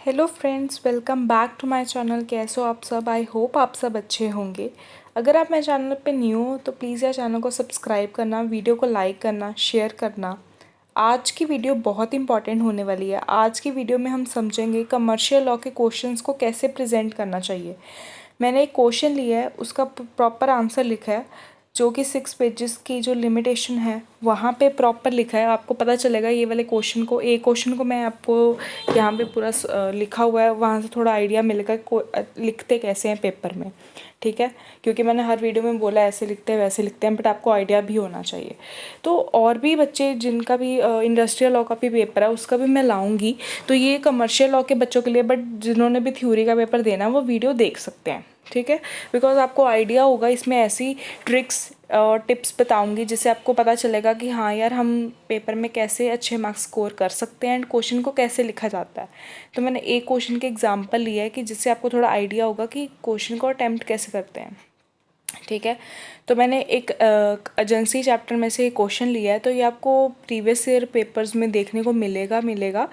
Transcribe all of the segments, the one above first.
Hello friends, welcome back to my channel. कैसे हो आप सब? आई होप आप सब अच्छे होंगे। अगर आप मेरे चैनल पे न्यू हो तो प्लीज़ यार चैनल को सब्सक्राइब करना, वीडियो को लाइक करना, शेयर करना। आज की वीडियो बहुत इंपॉर्टेंट होने वाली है। आज की वीडियो में हम समझेंगे कमर्शियल लॉ के क्वेश्चंस को कैसे प्रेजेंट करना चाहिए। मैंने एक क्वेश्चन लिया है, उसका प्रॉपर आंसर लिखा है, जो कि 6 पेजेस की जो लिमिटेशन है वहाँ पे प्रॉपर लिखा है। आपको पता चलेगा ये वाले क्वेश्चन को, एक क्वेश्चन को मैं आपको यहाँ पे पूरा लिखा हुआ है, वहाँ से थोड़ा आइडिया मिलेगा लिखते कैसे हैं पेपर में। ठीक है, क्योंकि मैंने हर वीडियो में बोला ऐसे लिखते हैं वैसे लिखते हैं, बट आपको आइडिया भी होना चाहिए। तो और भी बच्चे जिनका भी इंडस्ट्रियल लॉ का भी पेपर है उसका भी मैं लाऊंगी। तो ये कमर्शियल लॉ के बच्चों के लिए, बट जिन्होंने भी थ्योरी का पेपर देना है वो वीडियो देख सकते हैं। ठीक है, बिकॉज आपको आइडिया होगा, इसमें ऐसी ट्रिक्स और टिप्स बताऊंगी जिससे आपको पता चलेगा कि हाँ यार, हम पेपर में कैसे अच्छे मार्क्स स्कोर कर सकते हैं एंड क्वेश्चन को कैसे लिखा जाता है। तो मैंने एक क्वेश्चन के एग्जांपल लिया है कि जिससे आपको थोड़ा आइडिया होगा कि क्वेश्चन को अटेम्प्ट कैसे करते हैं। ठीक है, तो मैंने एक एजेंसी चैप्टर में से एक क्वेश्चन लिया है, तो ये आपको प्रीवियस ईयर पेपर्स में देखने को मिलेगा।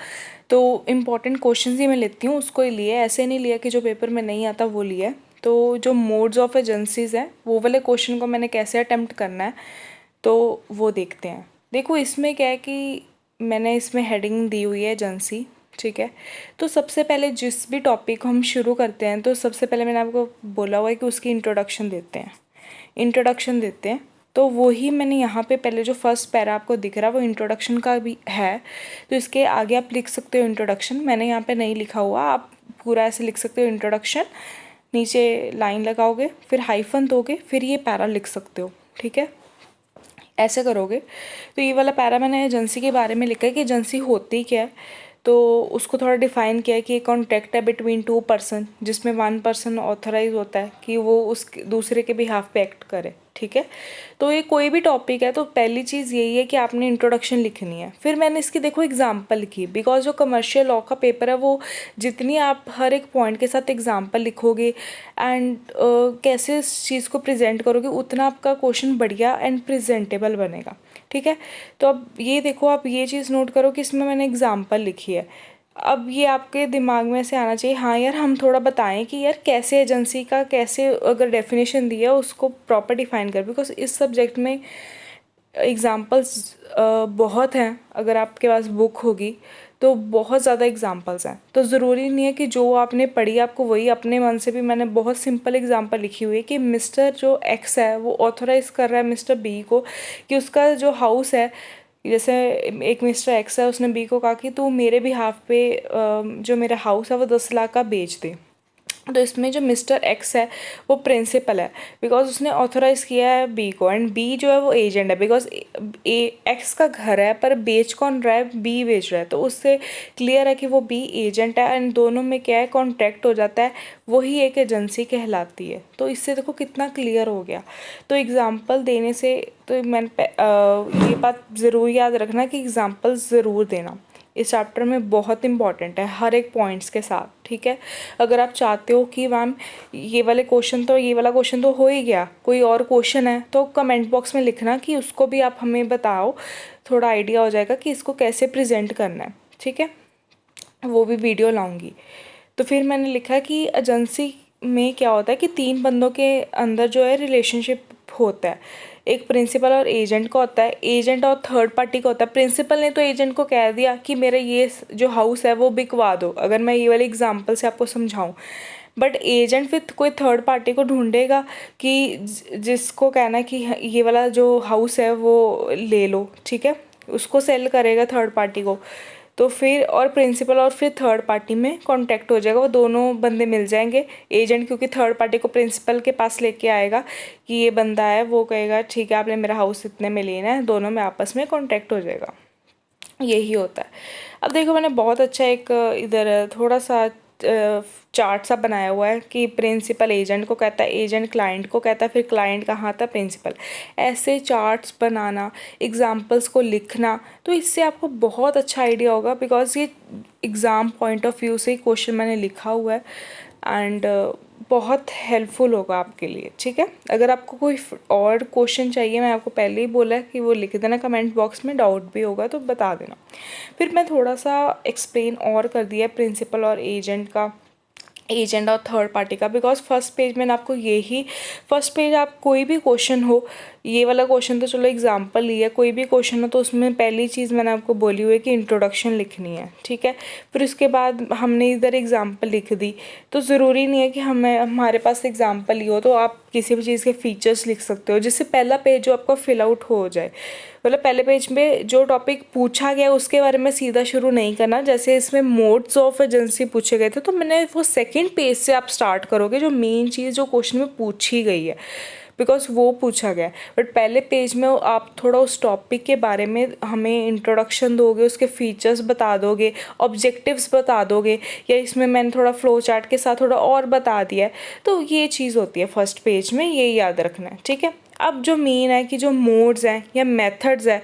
तो इम्पॉर्टेंट क्वेश्चन ही मैं लेती हूँ, उसको ही लिए, ऐसे नहीं लिया कि जो पेपर में नहीं आता वो लिया है। तो जो मोड्स ऑफ एजेंसीज हैं वो वाले क्वेश्चन को मैंने कैसे अटेम्प्ट करना है तो वो देखते हैं। देखो इसमें क्या है कि मैंने इसमें हेडिंग दी हुई है एजेंसी। ठीक है, तो सबसे पहले जिस भी टॉपिक को हम शुरू करते हैं तो सबसे पहले मैंने आपको बोला हुआ है कि उसकी इंट्रोडक्शन देते हैं। तो वही मैंने यहाँ पे पहले जो फर्स्ट पैरा आपको दिख रहा है वो इंट्रोडक्शन का भी है, तो इसके आगे आप लिख सकते हो इंट्रोडक्शन। मैंने यहाँ पे नहीं लिखा हुआ, आप पूरा ऐसे लिख सकते हो इंट्रोडक्शन, नीचे लाइन लगाओगे, फिर हाइफन दोगे, फिर ये पैरा लिख सकते हो। ठीक है, ऐसे करोगे तो ये वाला पैरा मैंने एजेंसी के बारे में लिखा है कि एजेंसी होती क्या है। तो उसको थोड़ा डिफाइन किया है कि एक कॉन्ट्रैक्ट है बिटवीन 2 पर्सन, जिसमें 1 पर्सन ऑथराइज होता है कि वो उस दूसरे के बिहाफ पे एक्ट करे। ठीक है, तो ये कोई भी टॉपिक है तो पहली चीज़ यही है कि आपने इंट्रोडक्शन लिखनी है। फिर मैंने इसकी देखो एग्जांपल लिखी, बिकॉज जो कमर्शियल लॉ का पेपर है वो जितनी आप हर एक पॉइंट के साथ एग्जांपल लिखोगे एंड कैसे इस चीज़ को प्रेजेंट करोगे उतना आपका क्वेश्चन बढ़िया एंड प्रेजेंटेबल बनेगा। ठीक है, तो अब ये देखो, आप ये चीज़ नोट करो कि इसमें मैंने एग्जांपल लिखी है। अब ये आपके दिमाग में से आना चाहिए, हाँ यार हम थोड़ा बताएं कि यार कैसे एजेंसी का, कैसे अगर डेफिनेशन दिया है उसको प्रॉपर डिफाइन कर, बिकॉज इस सब्जेक्ट में एग्ज़ाम्पल्स बहुत हैं। अगर आपके पास बुक होगी तो बहुत ज़्यादा एग्ज़ाम्पल्स हैं, तो ज़रूरी नहीं है कि जो आपने पढ़ी आपको वही अपने मन से भी। मैंने बहुत सिंपल एग्ज़ाम्पल लिखी हुई है कि मिस्टर जो एक्स है वो ऑथराइज कर रहा है मिस्टर बी को कि उसका जो हाउस है, जैसे एक मिस्टर एक्स है, उसने बी को कहा कि तू मेरे बिहाफ पे जो मेरा हाउस है वो 10 लाख का बेच दे। तो इसमें जो मिस्टर एक्स है वो प्रिंसिपल है, बिकॉज उसने ऑथराइज़ किया है बी को, एंड बी जो है वो एजेंट है, बिकॉज ए एक्स का घर है पर बेच कौन रहा है, बी बेच रहा है। तो उससे क्लियर है कि वो बी एजेंट है, एंड दोनों में क्या है, कॉन्ट्रैक्ट हो जाता है, वही एक एजेंसी कहलाती है। तो इससे देखो कितना क्लियर हो गया। तो एग्ज़ाम्पल देने से, तो मैंने ये बात ज़रूर याद रखना कि एग्ज़ाम्पल ज़रूर देना इस चैप्टर में बहुत इंपॉर्टेंट है, हर एक पॉइंट्स के साथ। ठीक है, अगर आप चाहते हो कि मैम ये वाला क्वेश्चन तो हो ही गया, कोई और क्वेश्चन है, तो कमेंट बॉक्स में लिखना कि उसको भी आप हमें बताओ, थोड़ा आइडिया हो जाएगा कि इसको कैसे प्रेजेंट करना है। ठीक है, वो भी वीडियो लाऊंगी। तो फिर मैंने लिखा कि एजेंसी में क्या होता है कि 3 बंदों के अंदर जो है रिलेशनशिप होता है, एक प्रिंसिपल और एजेंट का होता है, एजेंट और थर्ड पार्टी का होता है। प्रिंसिपल ने तो एजेंट को कह दिया कि मेरा ये जो हाउस है वो बिकवा दो, अगर मैं ये वाले एग्जांपल से आपको समझाऊं, बट एजेंट फिर कोई थर्ड पार्टी को ढूंढेगा कि जिसको कहना है कि ये वाला जो हाउस है वो ले लो। ठीक है, उसको सेल करेगा थर्ड पार्टी को। तो फिर और प्रिंसिपल और फिर थर्ड पार्टी में कांटेक्ट हो जाएगा, वो दोनों बंदे मिल जाएंगे। एजेंट क्योंकि थर्ड पार्टी को प्रिंसिपल के पास लेके आएगा कि ये बंदा है, वो कहेगा ठीक है आपने मेरा हाउस इतने में लेना है, दोनों में आपस में कांटेक्ट हो जाएगा। यही होता है। अब देखो मैंने बहुत अच्छा एक इधर थोड़ा सा चार्ट सा बनाया हुआ है कि प्रिंसिपल एजेंट को कहता है, एजेंट क्लाइंट को कहता है, फिर क्लाइंट कहाँ आता है, प्रिंसिपल। ऐसे चार्ट्स बनाना, एग्जाम्पल्स को लिखना, तो इससे आपको बहुत अच्छा आइडिया होगा, बिकॉज ये एग्ज़ाम पॉइंट ऑफ व्यू से ही क्वेश्चन मैंने लिखा हुआ है। एंड बहुत हेल्पफुल होगा आपके लिए, ठीक है। अगर आपको कोई और क्वेश्चन चाहिए, मैं आपको पहले ही बोला है कि वो लिख देना कमेंट बॉक्स में, डाउट भी होगा तो बता देना। फिर मैं थोड़ा सा एक्सप्लेन और कर दिया प्रिंसिपल और एजेंट और थर्ड पार्टी का, बिकॉज फर्स्ट पेज मैंने आपको यही, फर्स्ट पेज आप कोई भी क्वेश्चन हो, ये वाला क्वेश्चन तो चलो एग्जांपल ही है, कोई भी क्वेश्चन हो तो उसमें पहली चीज़ मैंने आपको बोली हुई है कि इंट्रोडक्शन लिखनी है, ठीक है। फिर उसके बाद हमने इधर एग्जांपल लिख दी, तो ज़रूरी नहीं है कि हमारे पास एग्जांपल ही हो, तो आप किसी भी चीज़ के फीचर्स लिख सकते हो, जिससे पहला पेज जो आपका फिल आउट हो जाए। मतलब पहले पेज में जो टॉपिक पूछा गया उसके बारे में सीधा शुरू नहीं करना, जैसे इसमें मोड्स ऑफ एजेंसी पूछे गए थे, तो मैंने वो सेकंड पेज से आप स्टार्ट करोगे, जो मेन चीज़ जो क्वेश्चन में पूछी गई है, बिकॉज वो पूछा गया है। बट पहले पेज में आप थोड़ा उस टॉपिक के बारे में हमें इंट्रोडक्शन दोगे, उसके फीचर्स बता दोगे, ऑब्जेक्टिव्स बता दोगे, या इसमें मैंने थोड़ा फ्लो चार्ट के साथ थोड़ा और बता दिया है, तो ये चीज़ होती है फर्स्ट पेज में, ये याद रखना है, ठीक है। अब जो मेन है कि जो मोड्स हैं या मेथड्स है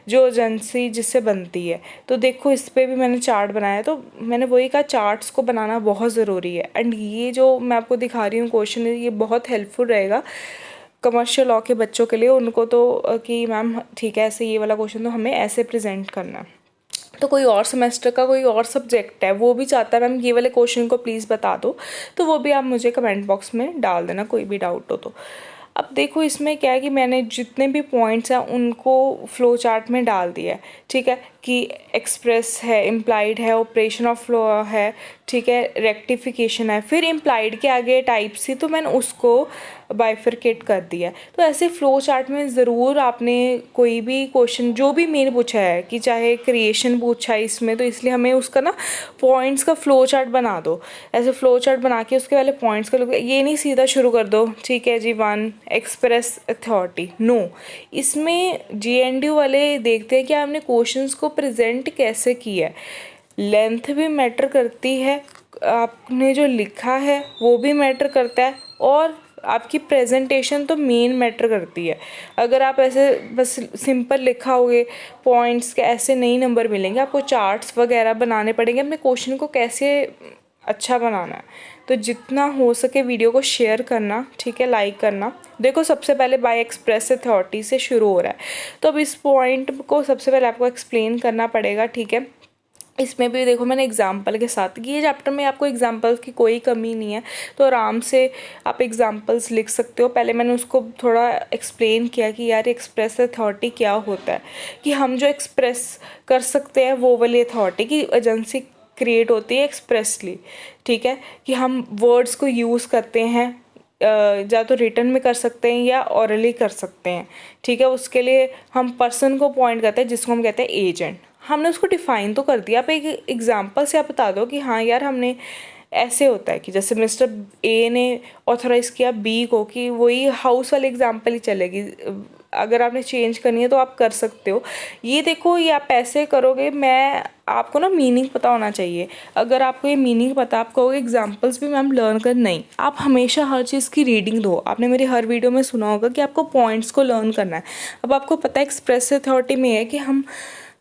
जो एजेंसी जिससे बनती है, तो देखो इस पर भी मैंने चार्ट बनाया है, तो मैंने वही कहा चार्ट्स को बनाना बहुत ज़रूरी है। एंड ये जो मैं आपको दिखा रही हूँ क्वेश्चन, ये बहुत हेल्पफुल रहेगा कमर्शियल लॉ के बच्चों के लिए, उनको तो कि मैम ठीक है ऐसे ये वाला क्वेश्चन तो हमें ऐसे प्रेजेंट करना है। तो कोई और सेमेस्टर का कोई और सब्जेक्ट है वो भी चाहता है मैम ये वाले क्वेश्चन को प्लीज़ बता दो, तो वो भी आप मुझे कमेंट बॉक्स में डाल देना, कोई भी डाउट हो तो। अब देखो इसमें क्या है कि मैंने जितने भी पॉइंट्स हैं उनको फ्लो चार्ट में डाल दिया है, ठीक है, कि एक्सप्रेस है, इम्प्लाइड है, ऑपरेशन ऑफ फ्लो है, ठीक है, रेक्टिफिकेशन है, फिर इम्प्लाइड के आगे टाइप सी, तो मैंने उसको बाइफरकेट कर दिया है। तो ऐसे फ्लो चार्ट में ज़रूर आपने कोई भी क्वेश्चन जो भी मेन पूछा है, कि चाहे क्रिएशन पूछा है इसमें, तो इसलिए हमें उसका ना पॉइंट्स का फ्लो चार्ट बना दो, ऐसे फ्लो चार्ट बना के उसके वाले पॉइंट्स का ये नहीं सीधा शुरू कर दो, ठीक है जी 1 एक्सप्रेस अथॉरिटी, नो, इसमें GNDU वाले देखते हैं कि आपने क्वेश्चंस को प्रेजेंट कैसे किया है, लेंथ भी मैटर करती है, आपने जो लिखा है वो भी मैटर करता है, और आपकी प्रेजेंटेशन तो मेन मैटर करती है। अगर आप ऐसे बस सिंपल लिखा होगे पॉइंट्स के, ऐसे नहीं नंबर मिलेंगे, आपको चार्ट्स वगैरह बनाने पड़ेंगे अपने क्वेश्चन को कैसे अच्छा बनाना है। तो जितना हो सके वीडियो को शेयर करना, ठीक है, लाइक करना। देखो सबसे पहले बाय एक्सप्रेस अथॉरिटी से शुरू हो रहा है, तो अब इस पॉइंट को सबसे पहले आपको एक्सप्लेन करना पड़ेगा, ठीक है। इसमें भी देखो मैंने एग्जाम्पल के साथ, ये चैप्टर में आपको एग्जाम्पल्स की कोई कमी नहीं है, तो आराम से आप एग्जाम्पल्स लिख सकते हो। पहले मैंने उसको थोड़ा एक्सप्लेन किया कि यार एक्सप्रेस अथॉरिटी क्या होता है, कि हम जो एक्सप्रेस कर सकते हैं वो वाली अथॉरिटी की एजेंसी क्रिएट होती है एक्सप्रेसली, ठीक है, कि हम वर्ड्स को यूज़ करते हैं, या तो रिटन में कर सकते हैं या ऑरली कर सकते हैं, ठीक है। उसके लिए हम पर्सन को अपॉइंट करते हैं जिसको हम कहते हैं एजेंट। हमने उसको डिफ़ाइन तो कर दिया, आप एक एग्जांपल से आप बता दो कि हाँ यार हमने ऐसे होता है कि जैसे मिस्टर ए ने ऑथराइज़ किया बी को, कि वही हाउस वाली एग्जांपल ही चलेगी, अगर आपने चेंज करनी है तो आप कर सकते हो। ये देखो ये आप ऐसे करोगे, मैं आपको ना मीनिंग पता होना चाहिए। अगर आपको ये मीनिंग पता, आप कहोगे एग्जांपल्स भी मैम लर्न कर, नहीं, आप हमेशा हर चीज़ की रीडिंग दो। आपने मेरी हर वीडियो में सुना होगा कि आपको पॉइंट्स को लर्न करना है। अब आपको पता है एक्सप्रेस अथॉरिटी में है कि हम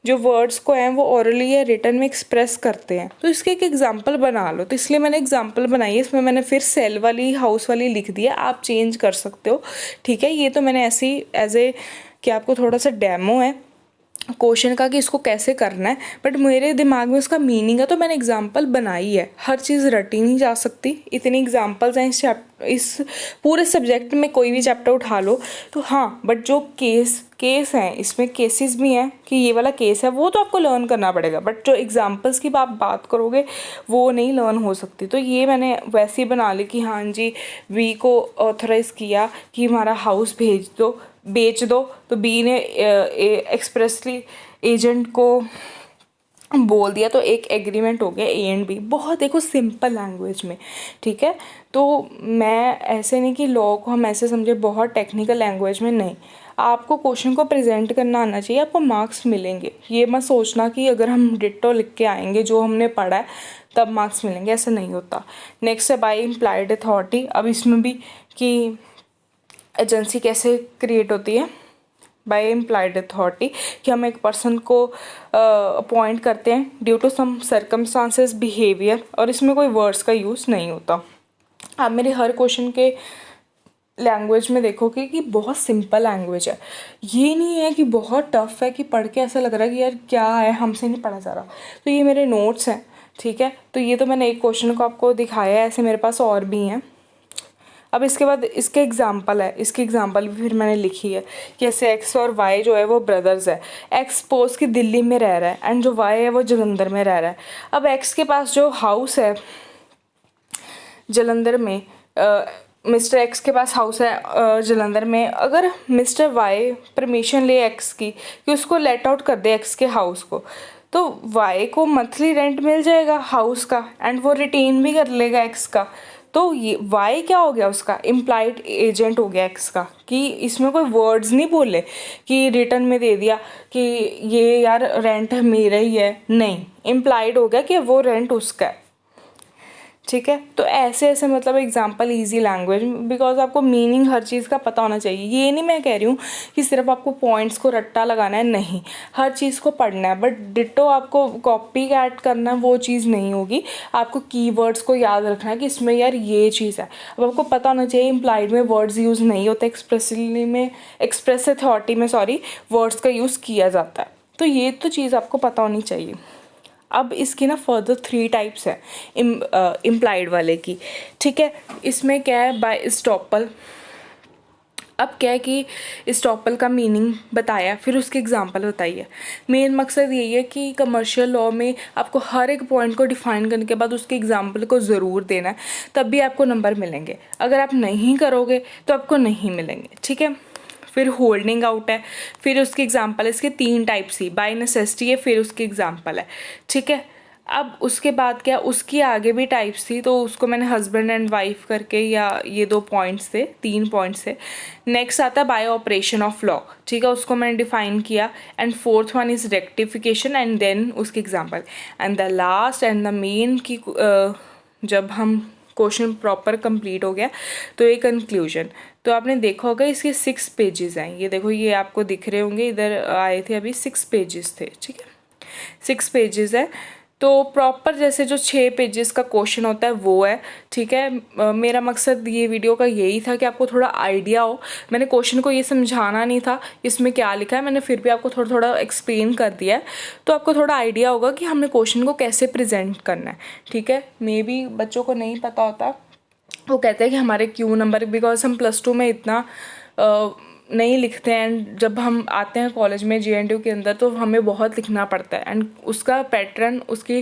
जो वर्ड्स को हैं वो ओरली या रिटन में एक्सप्रेस करते हैं, तो इसके एक एग्जांपल बना लो। तो इसलिए मैंने एग्जांपल बनाई है, इसमें मैंने फिर सेल वाली हाउस वाली लिख दिया, आप चेंज कर सकते हो, ठीक है। ये तो मैंने ऐसे ही एज ए कि आपको थोड़ा सा डेमो है क्वेश्चन का कि इसको कैसे करना है, बट मेरे दिमाग में उसका मीनिंग है तो मैंने एग्जांपल बनाई है। हर चीज़ रटी नहीं जा सकती, इतनी एग्जांपल्स हैं इस पूरे सब्जेक्ट में, कोई भी चैप्टर उठा लो तो हाँ, बट जो केस हैं इसमें केसेस भी हैं कि ये वाला केस है, वो तो आपको लर्न करना पड़ेगा, बट जो एग्जांपल्स की आप बात करोगे वो नहीं लर्न हो सकती। तो ये मैंने वैसे ही बना ली कि हाँ जी वी को ऑथराइज़ किया कि हमारा हाउस बेच दो, तो बी ने एक्सप्रेसली एजेंट को बोल दिया, तो एक एग्रीमेंट हो गया ए एंड बी। बहुत देखो सिंपल लैंग्वेज में, ठीक है। तो मैं ऐसे नहीं कि लॉ को हम ऐसे समझे बहुत टेक्निकल लैंग्वेज में, नहीं, आपको क्वेश्चन को प्रेजेंट करना आना चाहिए, आपको मार्क्स मिलेंगे। ये मत सोचना कि अगर हम डिट्टो लिख के आएंगे जो हमने पढ़ा है तब मार्क्स मिलेंगे, ऐसा नहीं होता। नेक्स्ट है बाय इम्प्लाइड अथॉरिटी। अब इसमें भी कि एजेंसी कैसे क्रिएट होती है बाय इम्प्लाइड अथॉरिटी, कि हम एक पर्सन को अपॉइंट करते हैं due to some circumstances behaviour, और इसमें कोई वर्ड्स का यूज़ नहीं होता। आप मेरे हर क्वेश्चन के लैंग्वेज में देखोगे कि बहुत सिंपल लैंग्वेज है, ये नहीं है कि बहुत टफ है कि पढ़ के ऐसा लग रहा है कि यार क्या है, हमसे नहीं पढ़ा जा रहा। तो ये मेरे नोट्स हैं, ठीक है। तो ये तो मैंने एक क्वेश्चन को आपको दिखाया है, ऐसे मेरे पास और भी हैं। अब इसके बाद इसके एग्जाम्पल है, इसकी एग्जाम्पल भी फिर मैंने लिखी है कि ऐसे एक्स और वाई जो है वो ब्रदर्स है। एक्स सपोज कि दिल्ली में रह रहा है एंड जो वाई है वो जलंधर में रह रहा है। अब एक्स के पास जो हाउस है जलंधर में, मिस्टर एक्स के पास हाउस है जलंधर में, अगर मिस्टर वाई परमिशन ले एक्स की कि उसको लेट आउट कर दे एक्स के हाउस को, तो वाई को मंथली रेंट मिल जाएगा हाउस का एंड वो रिटेन भी कर लेगा एक्स का। तो ये वाई क्या हो गया, उसका इम्प्लाइड एजेंट हो गया एक्स का, कि इसमें कोई वर्ड्स नहीं बोले कि रिटर्न में दे दिया कि ये यार रेंट मेरा ही है, नहीं, इम्प्लाइड हो गया कि वो रेंट उसका है, ठीक है। तो ऐसे ऐसे मतलब एग्जाम्पल इजी लैंग्वेज, बिकॉज आपको मीनिंग हर चीज़ का पता होना चाहिए। ये नहीं मैं कह रही हूँ कि सिर्फ आपको पॉइंट्स को रट्टा लगाना है, नहीं, हर चीज़ को पढ़ना है, बट डिट्टो आपको कॉपी कैट करना वो चीज़ नहीं होगी। आपको कीवर्ड्स को याद रखना है कि इसमें यार ये चीज़ है। अब आपको पता होना चाहिए इम्प्लाइड में वर्ड्स यूज़ नहीं होते, एक्सप्रेस अथॉरिटी में वर्ड्स का यूज़ किया जाता है। तो ये तो चीज़ आपको पता होनी चाहिए। अब इसकी ना फर्दर 3 टाइप्स है इम्प्लाइड वाले की, ठीक है। इसमें क्या है, बाय इस्टॉपल। अब क्या है कि इस्टॉपल का मीनिंग बताया, फिर उसके एग्जांपल बताइए। मेन मकसद यही है कि कमर्शियल लॉ में आपको हर एक पॉइंट को डिफाइन करने के बाद उसके एग्जांपल को ज़रूर देना है, तब भी आपको नंबर मिलेंगे। अगर आप नहीं करोगे तो आपको नहीं मिलेंगे, ठीक है। फिर होल्डिंग आउट है, फिर उसकी एग्जांपल है, इसके 3 टाइप्स ही, बाय नेसेसिटी है, फिर उसकी एग्जांपल है, ठीक है। अब उसके बाद क्या, उसकी आगे भी टाइप्स थी, तो उसको मैंने हस्बैंड एंड वाइफ करके, या ये 2 पॉइंट्स थे, 3 पॉइंट्स थे। नेक्स्ट आता है बाय ऑपरेशन ऑफ लॉ, ठीक है, उसको मैंने डिफाइन किया। And 4th one is rectification and then उसकी example. And the last and the main की जब हम क्वेश्चन प्रॉपर कंप्लीट हो गया तो ये कंक्लूजन। तो आपने देखा होगा इसके 6 पेजेस हैं, ये देखो, ये आपको दिख रहे होंगे, इधर आए थे अभी 6 पेजेस थे, ठीक है, 6 पेजेस है। तो प्रॉपर जैसे जो 6 पेजेस का क्वेश्चन होता है वो है, ठीक है। मेरा मकसद ये वीडियो का यही था कि आपको थोड़ा आइडिया हो। मैंने क्वेश्चन को ये समझाना नहीं था इसमें क्या लिखा है, मैंने फिर भी आपको थोड़ा थोड़ा एक्सप्लेन कर दिया है, तो आपको थोड़ा आइडिया होगा कि हमने क्वेश्चन को कैसे प्रेजेंट करना है, ठीक है। मे बी बच्चों को नहीं पता होता, वो कहते हैं कि हमारे क्यों नंबर, बिकॉज हम +2 में इतना नहीं लिखते हैं, एंड जब हम आते हैं कॉलेज में JNTU के अंदर तो हमें बहुत लिखना पड़ता है, एंड उसका पैटर्न, उसकी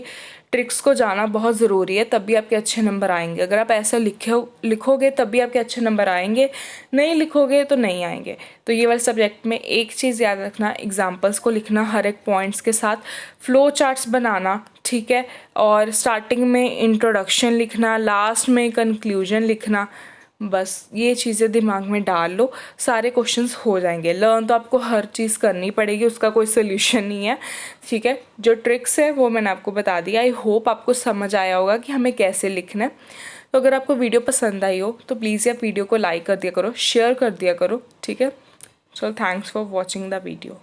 ट्रिक्स को जाना बहुत ज़रूरी है, तब भी आपके अच्छे नंबर आएंगे। अगर आप ऐसा लिखोगे तब भी आपके अच्छे नंबर आएंगे, नहीं लिखोगे तो नहीं आएंगे। तो ये वाले सब्जेक्ट में एक चीज़ याद रखना, एग्जाम्पल्स को लिखना हर एक पॉइंट्स के साथ, फ्लो चार्ट्स बनाना, ठीक है, और स्टार्टिंग में इंट्रोडक्शन लिखना, लास्ट में कंक्लूजन लिखना। बस ये चीज़ें दिमाग में डाल लो, सारे क्वेश्चंस हो जाएंगे। लर्न तो आपको हर चीज़ करनी पड़ेगी, उसका कोई सोल्यूशन नहीं है, ठीक है। जो ट्रिक्स है वो मैंने आपको बता दिया। आई होप आपको समझ आया होगा कि हमें कैसे लिखना है। तो अगर आपको वीडियो पसंद आई हो तो प्लीज़ यार वीडियो को लाइक कर दिया करो, शेयर कर दिया करो, ठीक है। So thanks for watching the video.